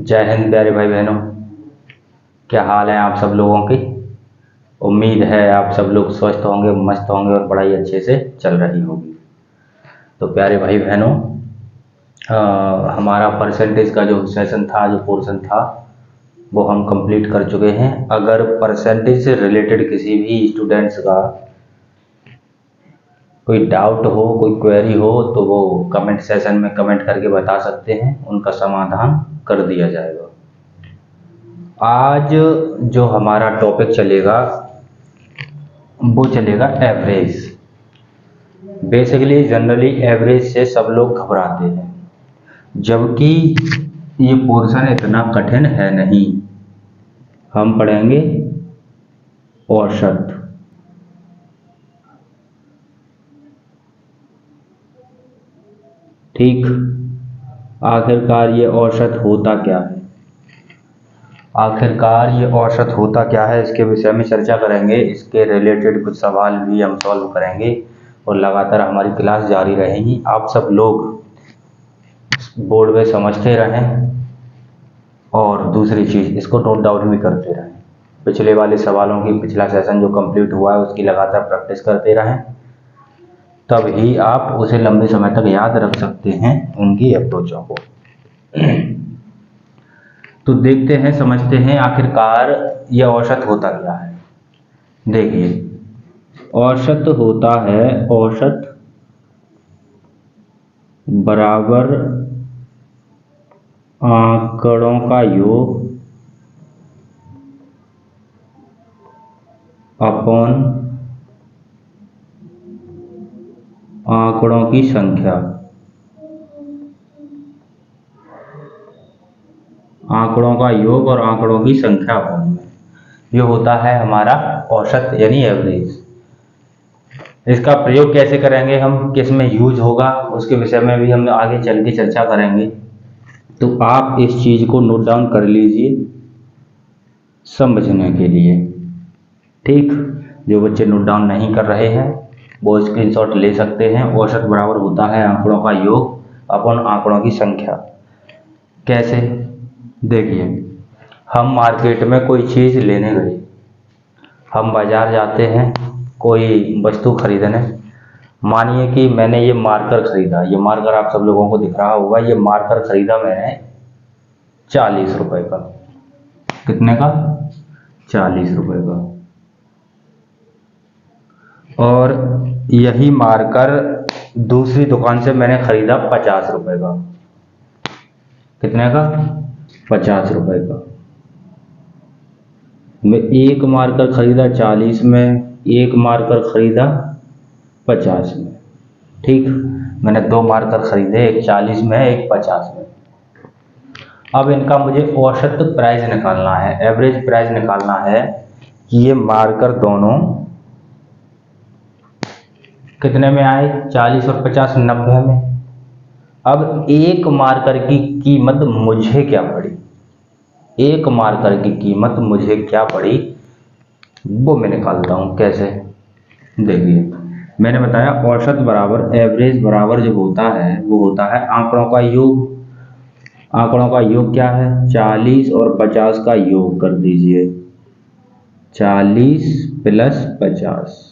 जय हिंद प्यारे भाई बहनों, क्या हाल है आप सब लोगों की। उम्मीद है आप सब लोग स्वस्थ होंगे, मस्त होंगे और पढ़ाई अच्छे से चल रही होगी। तो प्यारे भाई बहनों, हमारा परसेंटेज का जो सेशन था, जो पोर्शन था, वो हम कंप्लीट कर चुके हैं। अगर परसेंटेज से रिलेटेड किसी भी स्टूडेंट्स का कोई डाउट हो, कोई क्वेरी हो, तो वो कमेंट सेशन में कमेंट करके बता सकते हैं, उनका समाधान कर दिया जाएगा। आज जो हमारा टॉपिक चलेगा वो चलेगा एवरेज। बेसिकली जनरली एवरेज से सब लोग घबराते हैं, जबकि ये पोर्शन इतना कठिन है नहीं। हम पढ़ेंगे औसत। ठीक, आखिरकार ये औसत होता क्या है, आखिरकार ये औसत होता क्या है, इसके विषय में चर्चा करेंगे। इसके रिलेटेड कुछ सवाल भी हम सॉल्व करेंगे और लगातार हमारी क्लास जारी रहेगी। आप सब लोग बोर्ड में समझते रहें और दूसरी चीज़, इसको नोट डाउन भी करते रहें। पिछले वाले सवालों की, पिछला सेशन जो कंप्लीट हुआ है उसकी लगातार प्रैक्टिस करते रहें, तब ही आप उसे लंबे समय तक याद रख सकते हैं, उनकी अप्रोचों को। तो देखते हैं, समझते हैं आखिरकार यह औसत होता क्या है। देखिए, औसत होता है, औसत बराबर आंकड़ों का योग अपॉन आंकड़ों की संख्या। आंकड़ों का योग और आंकड़ों की संख्या अपॉन में, ये होता है हमारा औसत यानी एवरेज। इसका प्रयोग कैसे करेंगे हम, किस में यूज होगा, उसके विषय में भी हम आगे चल के चर्चा करेंगे। तो आप इस चीज़ को नोट डाउन कर लीजिए समझने के लिए। ठीक, जो बच्चे नोट डाउन नहीं कर रहे हैं वो स्क्रीनशॉट ले सकते हैं। औसत बराबर होता है आंकड़ों का योग अपन आंकड़ों की संख्या। कैसे, देखिए, हम मार्केट में कोई चीज़ लेने गए, हम बाजार जाते हैं कोई वस्तु खरीदने। मानिए कि मैंने ये मार्कर खरीदा, ये मार्कर आप सब लोगों को दिख रहा होगा। ये मार्कर खरीदा मैंने 40 रुपए का। कितने का? 40 रुपए का। और यही मार्कर दूसरी दुकान से मैंने खरीदा 50 रुपए का। कितने का? 50 रुपए का। मैं एक मार्कर खरीदा 40 में, एक मार्कर खरीदा 50 में। ठीक, मैंने दो मार्कर खरीदे, एक 40 में है, एक 50 में। अब इनका मुझे औसत प्राइस निकालना है, एवरेज प्राइस निकालना है कि ये मार्कर दोनों कितने में आए, 40 और 50, 90 में। अब एक मार्कर की कीमत मुझे क्या पड़ी, एक मार्कर की कीमत मुझे क्या पड़ी, वो मैं निकालता हूँ। कैसे, देखिए, मैंने बताया औसत बराबर एवरेज बराबर जो होता है वो होता है आंकड़ों का योग। आंकड़ों का योग क्या है, 40 और 50 का योग कर दीजिए, 40 प्लस 50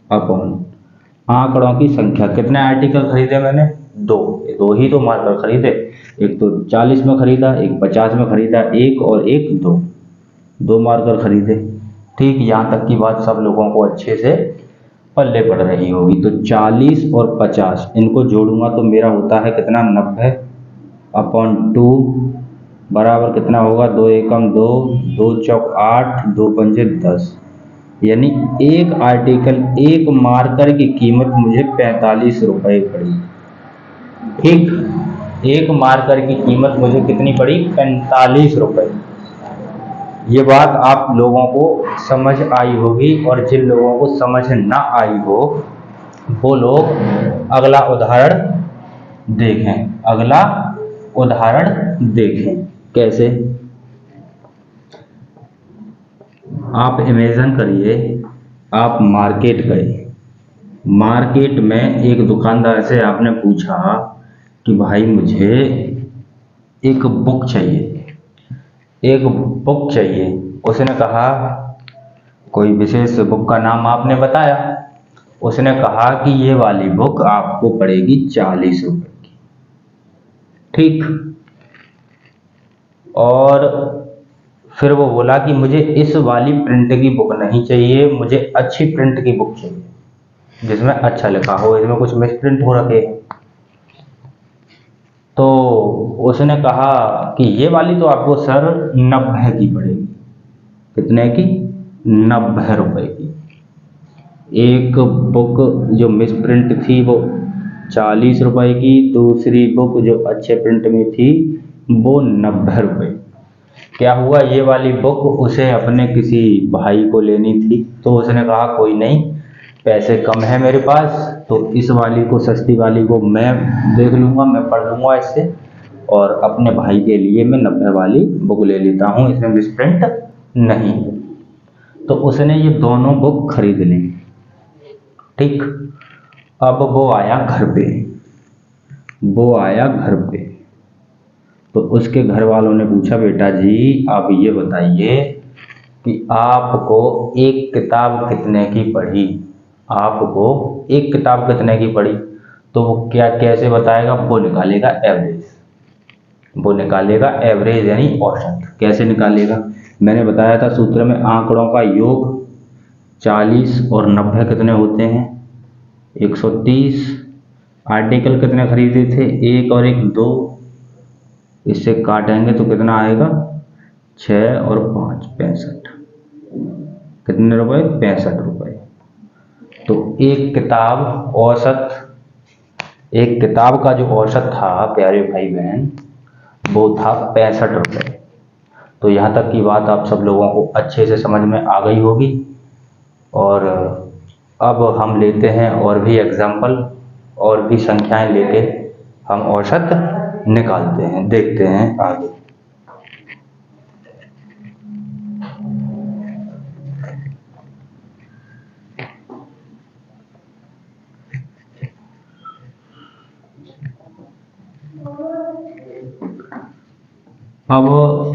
अपॉन आंकड़ों की संख्या। कितने आर्टिकल खरीदे मैंने? दो ही तो मार्कर खरीदे, एक तो 40 में खरीदा, एक 50 में खरीदा, एक और एक दो मार्कर खरीदे। ठीक, यहाँ तक की बात सब लोगों को अच्छे से पल्ले पड़ रही होगी। तो 40 और 50 इनको जोड़ूंगा तो मेरा होता है कितना, 90 अपॉन 2 बराबर कितना होगा, 2 एकम 2, 2 चौक 8, 2 पंजे 10। यानी एक आर्टिकल, एक मार्कर की कीमत मुझे 45 रुपए पड़ी। ठीक, एक मार्कर की कीमत मुझे कितनी पड़ी, 45 रुपए। ये बात आप लोगों को समझ आई होगी, और जिन लोगों को समझ ना आई हो वो लोग अगला उदाहरण देखें, अगला उदाहरण देखें। कैसे, आप इमेजिन करिए, आप मार्केट गए, मार्केट में एक दुकानदार से आपने पूछा कि भाई मुझे एक बुक चाहिए, एक बुक चाहिए। उसने कहा, कोई विशेष बुक का नाम आपने बताया, उसने कहा कि ये वाली बुक आपको पड़ेगी 40 रुपए की। ठीक। और फिर वो बोला कि मुझे इस वाली प्रिंट की बुक नहीं चाहिए, मुझे अच्छी प्रिंट की बुक चाहिए जिसमें अच्छा लिखा हो, इसमें कुछ मिस प्रिंट हो रखे हैं। तो उसने कहा कि ये वाली तो आपको सर 90 की पड़ेगी। कितने की? 90 रुपए की। एक बुक जो मिस प्रिंट थी वो 40 रुपए की, दूसरी बुक जो अच्छे प्रिंट में थी वो 90 रुपए। क्या हुआ, ये वाली बुक उसे अपने किसी भाई को लेनी थी, तो उसने कहा कोई नहीं, पैसे कम है मेरे पास, तो इस वाली को, सस्ती वाली को मैं देख लूँगा, मैं पढ़ लूँगा इससे, और अपने भाई के लिए मैं 90 वाली बुक ले लेता हूँ, इसमें मिस प्रिंट नहीं है। तो उसने ये दोनों बुक खरीद ली। ठीक। अब वो आया घर पे, तो उसके घर वालों ने पूछा, बेटा जी आप ये बताइए कि आपको एक किताब कितने की पड़ी? आपको एक किताब कितने की पड़ी? तो वो क्या कैसे बताएगा? वो निकालेगा एवरेज यानी औसत। कैसे निकालेगा? मैंने बताया था सूत्र में, आंकड़ों का योग 40 और 90 कितने होते हैं? 130। आर्टिकल कितने खरीदे थे? एक और एक 2। इससे काटेंगे तो कितना आएगा? 6 और 5 65। कितने रुपए? 65 रुपए। तो एक किताब का जो औसत था प्यारे भाई बहन, वो था 65 रुपए। तो यहाँ तक की बात आप सब लोगों को अच्छे से समझ में आ गई होगी। और अब हम लेते हैं और भी एग्जाम्पल, और भी संख्याएं लेके हम औसत निकालते हैं, देखते हैं आगे। अब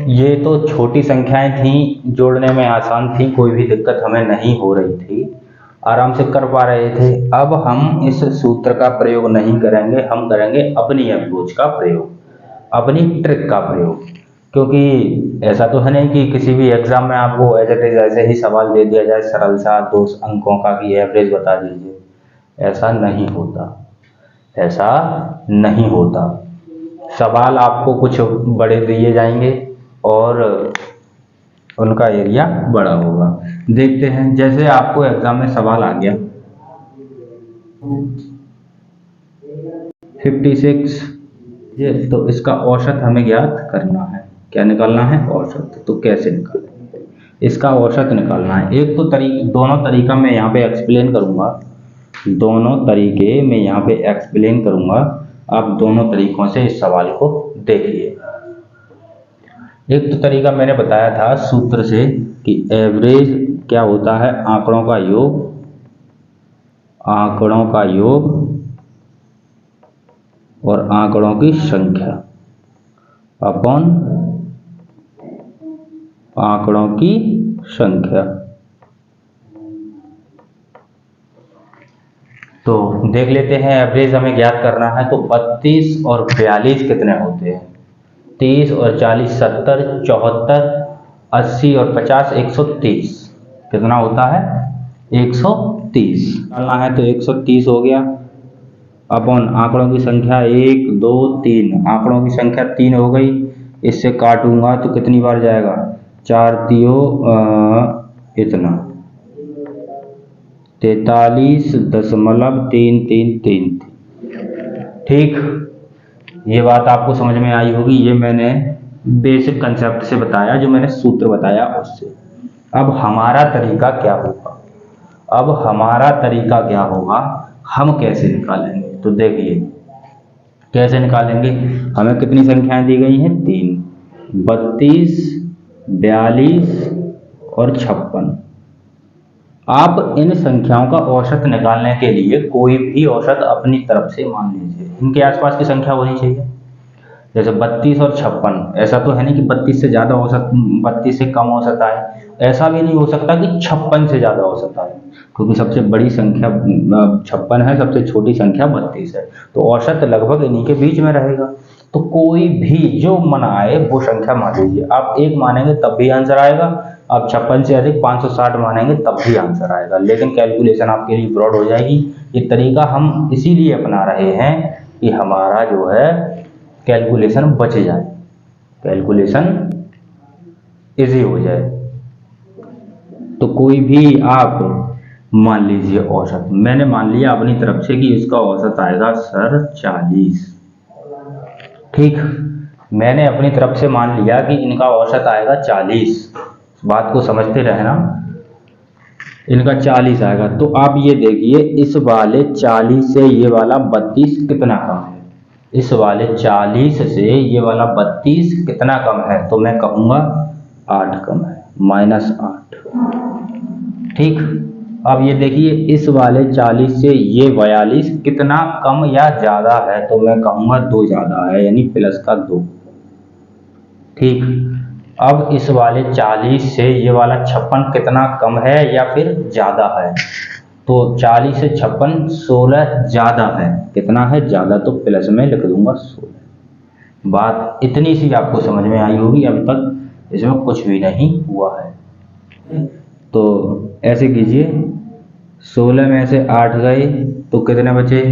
ये तो छोटी संख्याएं थी, जोड़ने में आसान थी, कोई भी दिक्कत हमें नहीं हो रही थी, आराम से कर पा रहे थे। अब हम इस सूत्र का प्रयोग नहीं करेंगे, हम करेंगे अपनी अप्रोच का प्रयोग, अपनी ट्रिक का प्रयोग। क्योंकि ऐसा तो है नहीं कि किसी भी एग्जाम में आपको एज इट इज ऐसे ही सवाल दे दिया जाए सरल सा 2 अंकों का कि एवरेज बता दीजिए। ऐसा नहीं होता। सवाल आपको कुछ बड़े दिए जाएंगे और उनका एरिया बड़ा होगा। देखते हैं, जैसे आपको एग्जाम में सवाल आ गया 56, ये तो इसका औसत हमें ज्ञात करना है। क्या निकालना है? औसत। तो कैसे निकालेंगे? इसका औसत निकालना है। एक तो दोनों तरीका मैं यहाँ पे एक्सप्लेन करूँगा, आप दोनों तरीकों से इस सवाल को देखिए। एक तो तरीका मैंने बताया था सूत्र से कि एवरेज क्या होता है? आंकड़ों का योग और आंकड़ों की संख्या अपॉन आंकड़ों की संख्या। तो देख लेते हैं, एवरेज हमें ज्ञात करना है। तो 32 और 42 कितने होते हैं? 30 और 40 70, 74, 80 और 50 130। कितना होता है? 130 निकालना है। तो 130 हो गया अपॉन आंकड़ों की संख्या 1 2 3। आंकड़ों की संख्या 3 हो गई। इससे काटूंगा तो कितनी बार जाएगा? 4 तियो इतना 43.333। ठीक। ये बात आपको समझ में आई होगी। ये मैंने बेसिक कंसेप्ट से बताया, जो मैंने सूत्र बताया उससे। अब हमारा तरीका क्या होगा? हम कैसे निकालेंगे? तो देखिए कैसे निकालेंगे। हमें कितनी संख्याएं दी गई हैं? 3, 32, 42 और 56। आप इन संख्याओं का औसत निकालने के लिए कोई भी औसत अपनी तरफ से मान लीजिए। इनके आसपास की संख्या होनी चाहिए। जैसे 32 और 56, ऐसा तो है नहीं कि 32 से ज़्यादा औसत 32 से कम औसत आए, ऐसा भी नहीं हो सकता कि 56 से ज़्यादा औसत आए, क्योंकि सबसे बड़ी संख्या 56 है, सबसे छोटी संख्या 32 है, तो औसत लगभग इन्हीं के बीच में रहेगा। तो कोई भी जो मन आए वो संख्या मान लीजिए, आप 1 मानेंगे तब भी आंसर आएगा, आप 56 से अधिक 560 मानेंगे तब भी आंसर आएगा, लेकिन कैलकुलेशन आपके लिए ब्रॉड हो जाएगी। ये तरीका हम इसीलिए अपना रहे हैं कि हमारा जो है कैलकुलेशन बच जाए, कैलकुलेशन इजी हो जाए। तो कोई भी आप मान लीजिए औसत, मैंने मान लिया अपनी तरफ से कि इसका औसत आएगा सर 40, ठीक, मैंने अपनी तरफ से मान लिया कि इनका औसत आएगा 40, बात को समझते रहना, इनका 40 आएगा। तो आप ये देखिए इस वाले 40 से ये वाला 32 कितना कम है, इस वाले 40 से ये वाला 32 कितना कम है, तो मैं कहूँगा 8 कम है, -8, ठीक। अब ये देखिए इस वाले 40 से ये 42 कितना कम या ज़्यादा है, तो मैं कहूँगा 2 ज़्यादा है, यानी प्लस का 2, ठीक। अब इस वाले 40 से ये वाला 56 कितना कम है या फिर ज़्यादा है, तो 40 से 56 16 ज़्यादा है, कितना है ज़्यादा, तो प्लस में लिख दूंगा 16। बात इतनी सी आपको समझ में आई होगी, अब तक इसमें कुछ भी नहीं हुआ है। तो ऐसे कीजिए, 16 में से 8 गए तो कितने बचे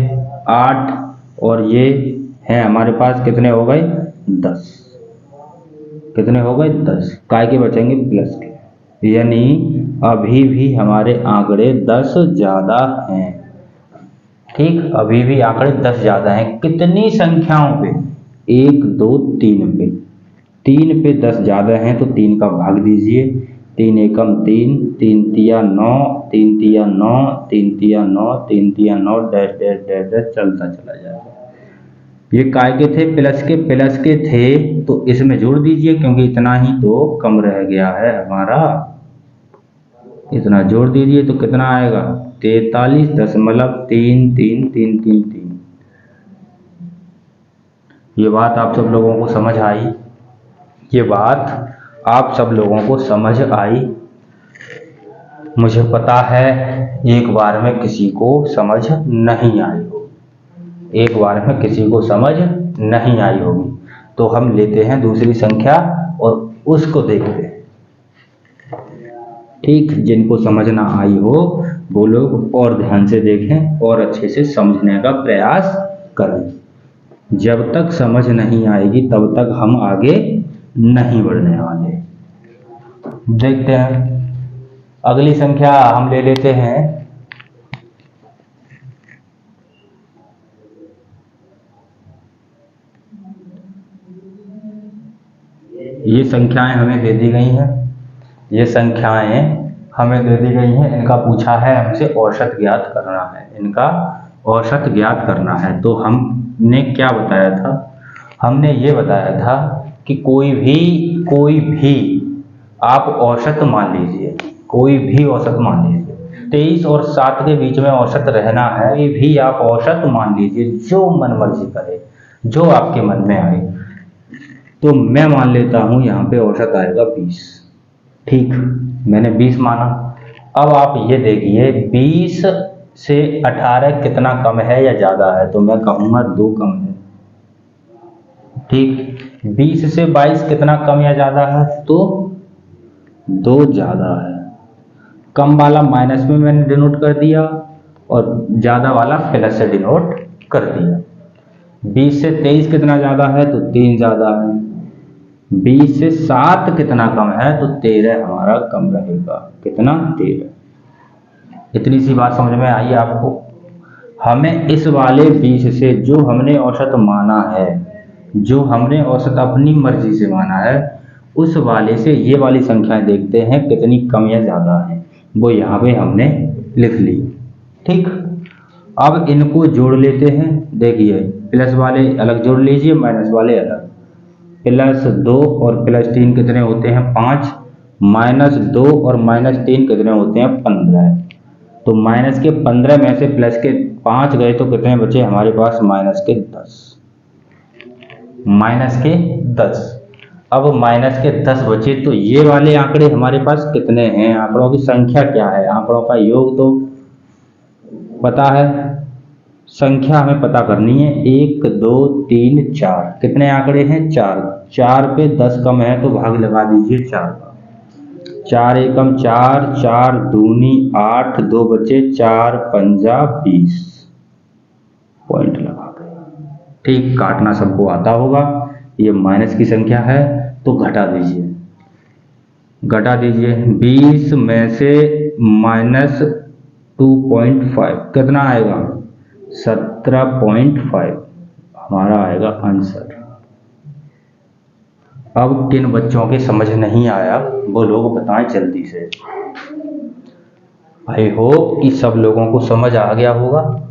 8, और ये हैं हमारे पास कितने हो गए 10, कितने हो गए 10, काय के बचेंगे प्लस के, यानी अभी भी हमारे आंकड़े 10 ज़्यादा हैं, ठीक, अभी भी आंकड़े 10 ज़्यादा हैं। कितनी संख्याओं पे, 1 2 3 पे, 3 पे 10 ज़्यादा हैं, तो 3 का भाग दीजिए, 3 एकम 3, 3 तिया 9, 3 तिया 9, 3 तिया 9, 3 तिया 9, डैश डैश डैश डैश चलता चला जाएगा। ये काय के थे, प्लस के थे, तो इसमें जोड़ दीजिए, क्योंकि इतना ही तो कम रह गया है हमारा, इतना जोड़ दीजिए तो कितना आएगा 43.333333। ये बात आप सब लोगों को समझ आई, ये बात आप सब लोगों को समझ आई, मुझे पता है एक बार में किसी को समझ नहीं आई हो, एक बार में किसी को समझ नहीं आई होगी, तो हम लेते हैं दूसरी संख्या और उसको देखते हैं, ठीक। जिनको समझ ना आई हो वो लोग और ध्यान से देखें और अच्छे से समझने का प्रयास करें, जब तक समझ नहीं आएगी तब तक हम आगे नहीं बढ़ने वाले। देखते हैं अगली संख्या हम ले लेते हैं, ये संख्याएं हमें दे दी गई हैं, ये संख्याएं हमें दे दी गई हैं, इनका पूछा है हमसे औसत ज्ञात करना है, इनका औसत ज्ञात करना है। तो हमने क्या बताया था, हमने ये बताया था कि कोई भी आप औसत मान लीजिए, कोई भी औसत मान लीजिए, 23 और 7 के बीच में औसत रहना है, कोई भी आप औसत मान लीजिए, जो मन मर्जी करे, जो आपके मन में आए। तो मैं मान लेता हूं यहाँ पे औसत आएगा 20, ठीक, मैंने 20 माना। अब आप ये देखिए 20 से 18 कितना कम है या ज़्यादा है, तो मैं कहूँगा 2 कम है, ठीक। 20 से 22 कितना कम या ज़्यादा है, तो 2 ज़्यादा है। कम वाला माइनस में मैंने डिनोट कर दिया और ज़्यादा वाला प्लस से डिनोट कर दिया। 20 से 23 कितना ज़्यादा है, तो 3 ज़्यादा है। 20 से 7 कितना कम है, तो 13 हमारा कम रहेगा, कितना 13। इतनी सी बात समझ में आई आपको। हमें इस वाले 20 से जो हमने औसत माना है, जो हमने औसत अपनी मर्जी से माना है, उस वाले से ये वाली संख्याएं देखते हैं कितनी कम या ज़्यादा है, वो यहाँ पे हमने लिख ली, ठीक। अब इनको जोड़ लेते हैं, देखिए प्लस वाले अलग जोड़ लीजिए, माइनस वाले अलग। +2 और +3 कितने होते हैं 5, -2 और -3 कितने होते हैं 15। तो माइनस के 15 में से प्लस के 5 गए तो कितने बचे हमारे पास, -10। माइनस के 10। अब माइनस के 10 बचे, तो ये वाले आंकड़े हमारे पास कितने हैं, आंकड़ों की संख्या क्या है, आंकड़ों का योग तो पता है, संख्या हमें पता करनी है। 1 2 3 4, कितने आंकड़े हैं, 4। 4 पे 10 कम है तो भाग लगा दीजिए 4 का। 4 एकम 4, 4 दूनी 8, 2 बचे, 4 पंजा 20, पॉइंट लगा गए। ठीक, काटना सबको आता होगा। ये माइनस की संख्या है तो घटा दीजिए, घटा दीजिए। 20 में से माइनस 2.5 कितना आएगा, 17.5 हमारा आएगा आंसर। अब किन बच्चों के समझ नहीं आया वो लोग बताएं जल्दी से। आई होप कि सब लोगों को समझ आ गया होगा।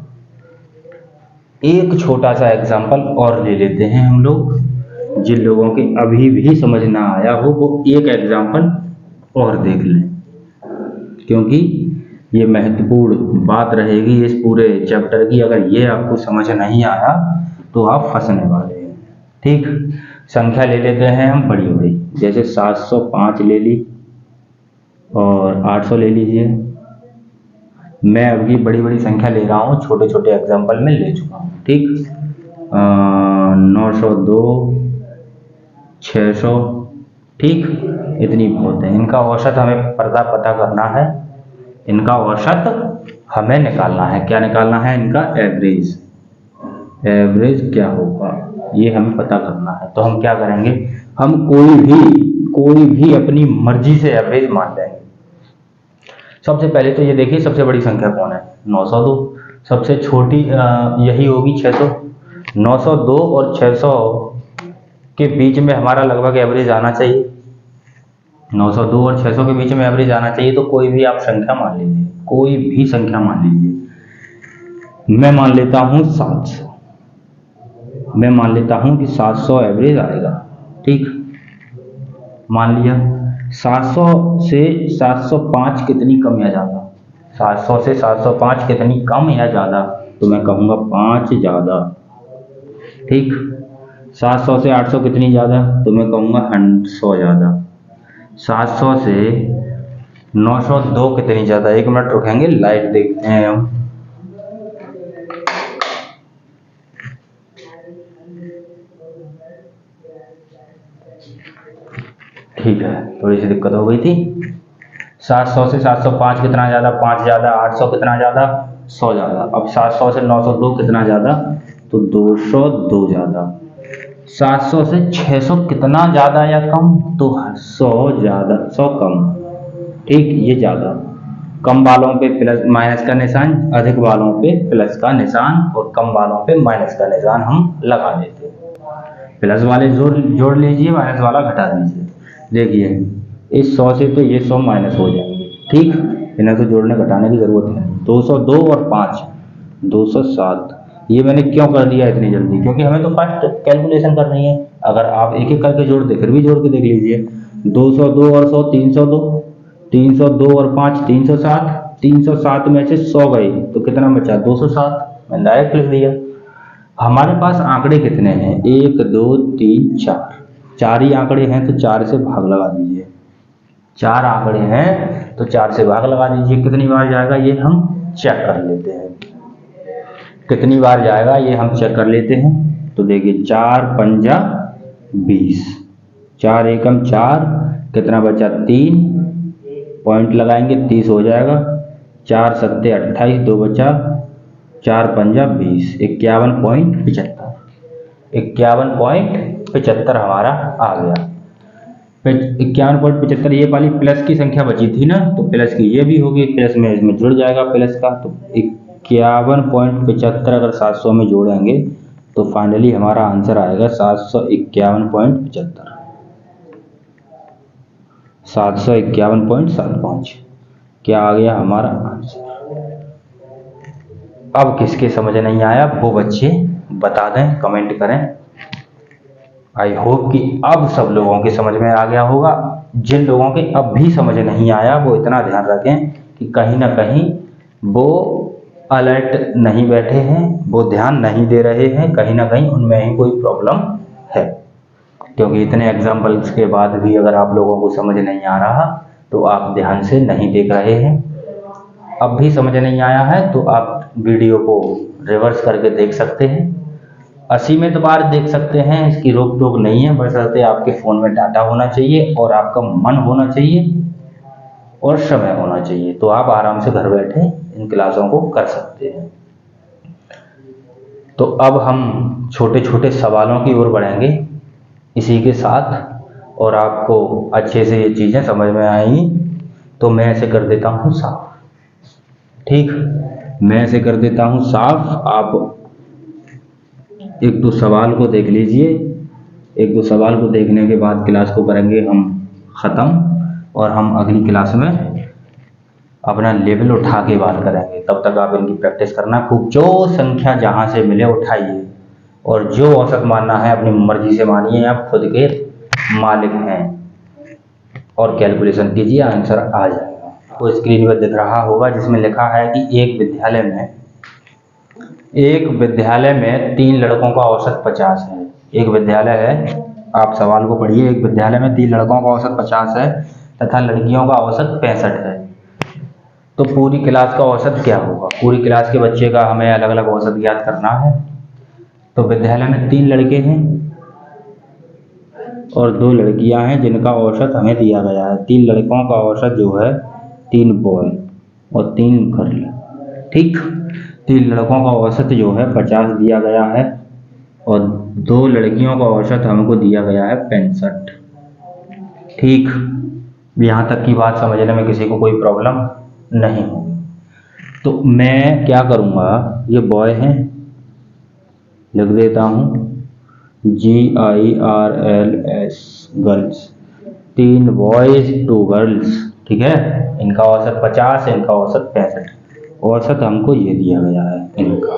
एक छोटा सा एग्जाम्पल और ले लेते हैं हम लोग, जिन लोगों के अभी भी समझ ना आया हो वो एक एग्जाम्पल और देख लें, क्योंकि ये महत्वपूर्ण बात रहेगी इस पूरे चैप्टर की। अगर ये आपको समझ नहीं आया तो आप फंसने वाले हैं। ठीक, संख्या ले लेते हैं हम बड़ी बड़ी, जैसे 705 ले ली और 800 ले लीजिए। मैं अभी बड़ी बड़ी संख्या ले रहा हूँ, छोटे छोटे एग्जाम्पल में ले चुका हूँ। ठीक, 902, 600, ठीक, इतनी बहुत है। इनका औसत हमें पता करना है, इनका औसत हमें निकालना है। क्या निकालना है, इनका एवरेज। एवरेज क्या होगा ये हमें पता करना है। तो हम क्या करेंगे, हम कोई भी अपनी मर्जी से एवरेज मान लेंगे। सबसे पहले तो ये देखिए सबसे बड़ी संख्या कौन है, 902। सबसे छोटी यही होगी 600। 902 और 600 के बीच में हमारा लगभग एवरेज आना चाहिए। 902 और 600 के बीच में एवरेज आना चाहिए। तो कोई भी आप संख्या मान लीजिए, कोई भी संख्या मान लीजिए। मैं मान लेता हूँ 700, मैं मान लेता हूँ कि 700 एवरेज आएगा। ठीक, मान लिया। 700 से 705 कितनी कम या ज़्यादा, 700 से 705 कितनी कम या ज़्यादा, तो मैं कहूँगा 5 ज़्यादा। ठीक, 700 से 800 कितनी ज़्यादा, तो मैं कहूँगा 100 ज़्यादा। 700 से 902 कितनी ज़्यादा, 1 मिनट रुकेंगे, लाइट देखते हैं हम। ठीक है, थोड़ी सी दिक्कत हो गई थी। 700 से 705 कितना ज़्यादा, 5 ज़्यादा। 800 कितना ज़्यादा, 100 ज़्यादा। अब 700 से 902 कितना ज़्यादा, तो 202 ज़्यादा। 700 से 600 कितना ज़्यादा या कम, तो 100 ज़्यादा, 100 कम। ठीक, ये ज़्यादा। कम वालों पे प्लस माइनस का निशान, अधिक वालों पे प्लस का निशान और कम वालों पे माइनस का निशान हम लगा देते हैं। प्लस वाले जोड़ लीजिए, माइनस वाला घटा दीजिए। देखिए इस 100 से तो ये 100 माइनस हो जाएंगे। ठीक, इन्हें तो जोड़ने घटाने की जरूरत नहीं। 202 और 5 207। ये मैंने क्यों कर दिया इतनी जल्दी, क्योंकि हमें तो फर्स्ट कैलकुलेशन करनी है। अगर आप एक एक करके जोड़ते फिर भी जोड़ के देख लीजिए। 202 और 100 302, 302 और 5 307, 307 में से 100 गई तो कितना बचा, 207। मैंने डायरेक्ट लिख दिया। हमारे पास आंकड़े कितने हैं, 1 2 3 4, 4 ही आंकड़े हैं तो 4 से भाग लगा दीजिए। 4 आंकड़े हैं तो 4 से भाग लगा दीजिए। कितनी बार जाएगा ये हम चेक कर लेते हैं, कितनी बार जाएगा ये हम चेक कर लेते हैं। तो देखिए 4 पंजा 20, 4 एकम 4, कितना बचा 3, पॉइंट लगाएंगे 30 हो जाएगा। 4 सत्ते 28, 2 बचा, 4 पंजा 20, 51.75। 51.75 हमारा आ गया। 51.75। ये वाली प्लस की संख्या बची थी ना, तो प्लस की ये भी होगी, प्लस में इसमें जुड़ जाएगा प्लस का। तो 51.75 अगर 700 में जोड़ेंगे तो फाइनली हमारा आंसर आएगा 751.75, 751.75। क्या आ गया हमारा आंसर। अब किसके समझ नहीं आया वो बच्चे बता दें, कमेंट करें। आई होप कि अब सब लोगों के समझ में आ गया होगा। जिन लोगों के अब भी समझ नहीं आया वो इतना ध्यान रखें कि कहीं ना कहीं वो अलर्ट नहीं बैठे हैं, वो ध्यान नहीं दे रहे हैं, कहीं ना कहीं उनमें ही कोई प्रॉब्लम है, क्योंकि इतने एग्जाम्पल्स के बाद भी अगर आप लोगों को समझ नहीं आ रहा तो आप ध्यान से नहीं देख रहे हैं। अब भी समझ नहीं आया है तो आप वीडियो को रिवर्स करके देख सकते हैं, असीमित बार देख सकते हैं, इसकी रोक टोक नहीं है, बशर्ते आपके फ़ोन में डाटा होना चाहिए और आपका मन होना चाहिए और समय होना चाहिए, तो आप आराम से घर बैठे इन क्लासों को कर सकते हैं। तो अब हम छोटे छोटे सवालों की ओर बढ़ेंगे इसी के साथ, और आपको अच्छे से ये चीज़ें समझ में आएंगी। तो मैं ऐसे कर देता हूँ साफ, ठीक, मैं ऐसे कर देता हूँ साफ। आप एक दो सवाल को देख लीजिए, एक दो सवाल को देखने के बाद क्लास को करेंगे हम ख़त्म, और हम अगली क्लास में अपना लेवल उठा के बात करेंगे। तब तक आप इनकी प्रैक्टिस करना खूब, जो संख्या जहाँ से मिले उठाइए, और जो औसत मानना है अपनी मर्जी से मानिए, आप खुद के मालिक हैं, और कैलकुलेशन कीजिए, आंसर आ जाएगा। आपको स्क्रीन पर दिख रहा होगा जिसमें लिखा है कि एक विद्यालय में 3 लड़कों का औसत 50 है। एक विद्यालय है, आप सवाल को पढ़िए, एक विद्यालय में 3 लड़कों का औसत 50 है तथा लड़कियों का औसत 65 है। तो पूरी क्लास का औसत क्या होगा? पूरी क्लास के बच्चे का हमें अलग अलग औसत ज्ञात करना है। तो विद्यालय में 3 लड़के हैं और 2 लड़कियां हैं जिनका औसत हमें दिया गया है। 3 लड़कों का औसत जो है 3 बॉय और 3 गर्ल, ठीक। 3 लड़कों का औसत जो है 50 दिया गया है और 2 लड़कियों का औसत हमको दिया गया है 65, ठीक। यहाँ तक की बात समझने में किसी को कोई प्रॉब्लम नहीं होगी। तो मैं क्या करूँगा, ये बॉय हैं, लिख देता हूँ GIRLS, गर्ल्स, 3 बॉयज़ 2 गर्ल्स, ठीक है। इनका औसत 50, इनका औसत 65। औसत हमको ये दिया गया है, इनका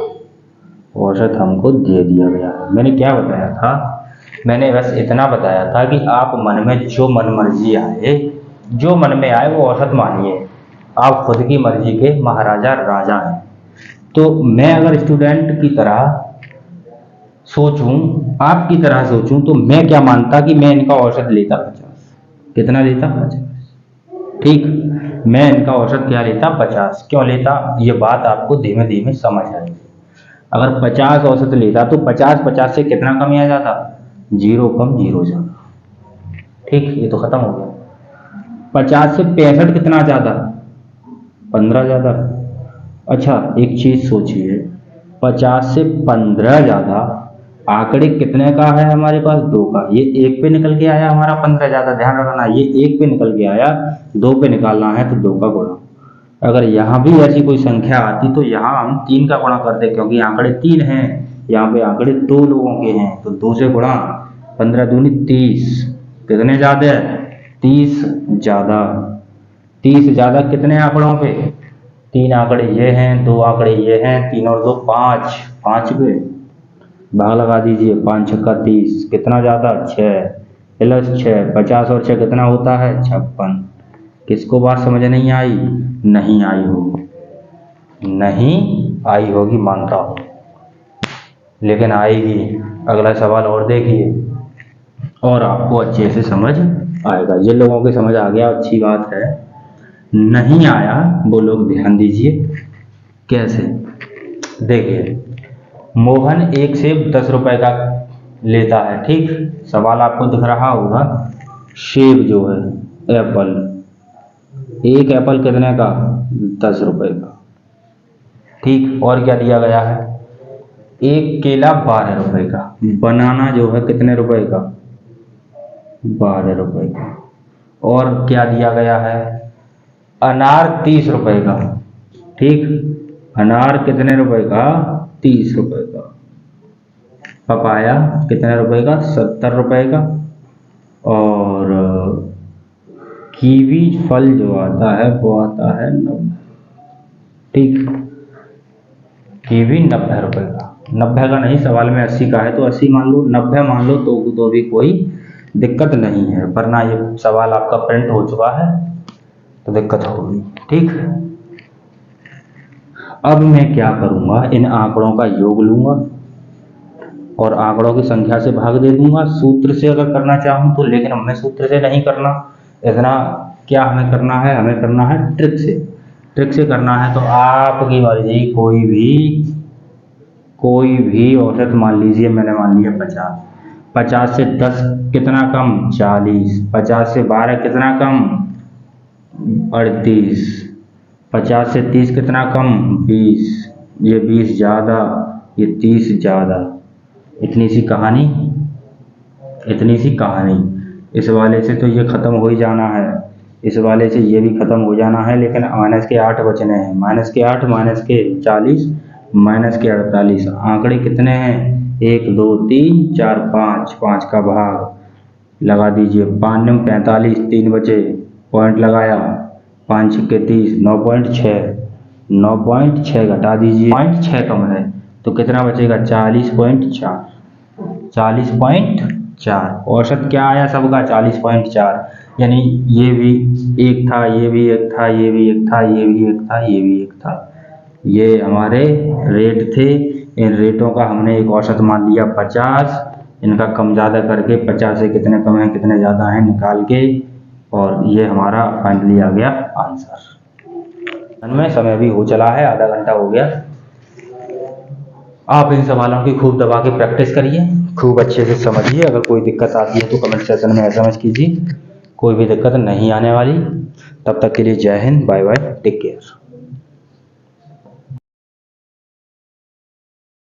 औसत हमको दे दिया गया है। मैंने क्या बताया था? मैंने बस इतना बताया था कि आप मन में जो मन मर्जी आए, जो मन में आए वो औसत मानिए। आप खुद की मर्जी के महाराजा राजा हैं। तो मैं अगर स्टूडेंट की तरह सोचूं, आपकी तरह सोचूं, तो मैं क्या मानता कि मैं इनका औसत लेता 50। कितना लेता? 50, ठीक। मैं इनका औसत क्या लेता? 50। क्यों लेता? ये बात आपको धीमे धीमे समझ आएगी। अगर 50 औसत लेता तो 50 से कितना कम आ जाता? 0 कम 0 ज़्यादा, ठीक। ये तो खत्म हो गया। 50 से 65 कितना ज़्यादा? 15 ज़्यादा। अच्छा, एक चीज़ सोचिए, 50 से 15 ज़्यादा आंकड़े कितने का है हमारे पास? 2 का। ये 1 पे निकल के आया हमारा 15 ज़्यादा, ध्यान रखना। ये 1 पे निकल के आया, 2 पे निकालना है तो 2 का गुणा। अगर यहाँ भी ऐसी कोई संख्या आती तो यहाँ हम 3 का गुणा करते, क्योंकि आंकड़े 3 हैं, यहाँ पे आंकड़े 2 लोगों के हैं, तो 2 से गुणा, 15 दूनी 30। कितने ज़्यादा? 30 ज़्यादा। 30 ज़्यादा कितने आंकड़ों पे? 3 आंकड़े ये हैं, 2 आंकड़े ये हैं, 3 और 2 5, 5 पे भाग लगा दीजिए। 5 छक्का 30, कितना ज़्यादा? 6 प्लस 6, 50 और 6 कितना होता है? 56। किसको बात समझ नहीं आई? नहीं आई होगी, नहीं आई होगी मानता हूँ, लेकिन आएगी। अगला सवाल और देखिए और आपको अच्छे से समझ आएगा। जिन लोगों के समझ आ गया अच्छी बात है, नहीं आया वो लोग ध्यान दीजिए। कैसे? देखिए, मोहन 1 सेब 10 रुपए का लेता है, ठीक। सवाल आपको दिख रहा होगा, सेब जो है, एप्पल, 1 एप्पल कितने का? 10 रुपए का, ठीक। और क्या दिया गया है? 1 केला 12 रुपए का। बनाना जो है कितने रुपए का? 12 रुपए का। और क्या दिया गया है? अनार 30 रुपए का, ठीक। अनार कितने रुपए का? 30 रुपए का। पपाया कितने रुपए का? 70 रुपए का। और कीवी फल जो आता है वो आता है 90, ठीक। कीवी 90 रुपए का। 90 का नहीं, सवाल में 80 का है तो 80 मान लो, 90 मान लो तो भी कोई दिक्कत नहीं है, वरना ये सवाल आपका प्रिंट हो चुका है तो दिक्कत होगी, ठीक। अब मैं क्या करूंगा, इन आंकड़ों का योग लूंगा और आंकड़ों की संख्या से भाग दे दूंगा सूत्र से अगर करना चाहूँ तो, लेकिन हमें सूत्र से नहीं करना। इतना क्या हमें करना है, हमें करना है ट्रिक से। ट्रिक से करना है तो आपकी मर्जी, कोई भी औसत मान लीजिए, मैंने मान लिया 50। 50 से 10 कितना कम, 40। 50 से 12 कितना कम, 38। 50 से 30 कितना कम, 20। ये 20 ज़्यादा, ये 30 ज़्यादा। इतनी सी कहानी, इतनी सी कहानी। इस वाले से तो ये ख़त्म हो ही जाना है, इस वाले से ये भी ख़त्म हो जाना है, लेकिन माइनस के 8 बचने हैं। माइनस के 8, माइनस के 40, माइनस के 48। आंकड़े कितने हैं, 1 2 3 4 5, 5 का भाग लगा दीजिए। 5 9 45, 3 बचे, पॉइंट लगाया, 5 6 30, 9.6। 9.6 घटा दीजिए, 0.6 कम है तो कितना बचेगा, 40.4। 40.4 औसत क्या आया सबका, 40.4। यानी ये भी एक था, ये भी एक था, ये भी एक था, ये भी एक था, ये भी एक था। ये हमारे रेट थे। इन रेटों का हमने एक औसत मान लिया 50। इनका कम ज़्यादा करके 50 से कितने कम है कितने ज़्यादा हैं निकाल के, और ये हमारा फाइनली आ गया आंसर। में समय भी हो चला है, आधा घंटा हो गया। आप इन सवालों की खूब दबा के प्रैक्टिस करिए, खूब अच्छे से समझिए। अगर कोई दिक्कत आती है तो कमेंट सेक्शन में SMS कीजिए, कोई भी दिक्कत नहीं आने वाली। तब तक के लिए जय Hind, bye bye, take care.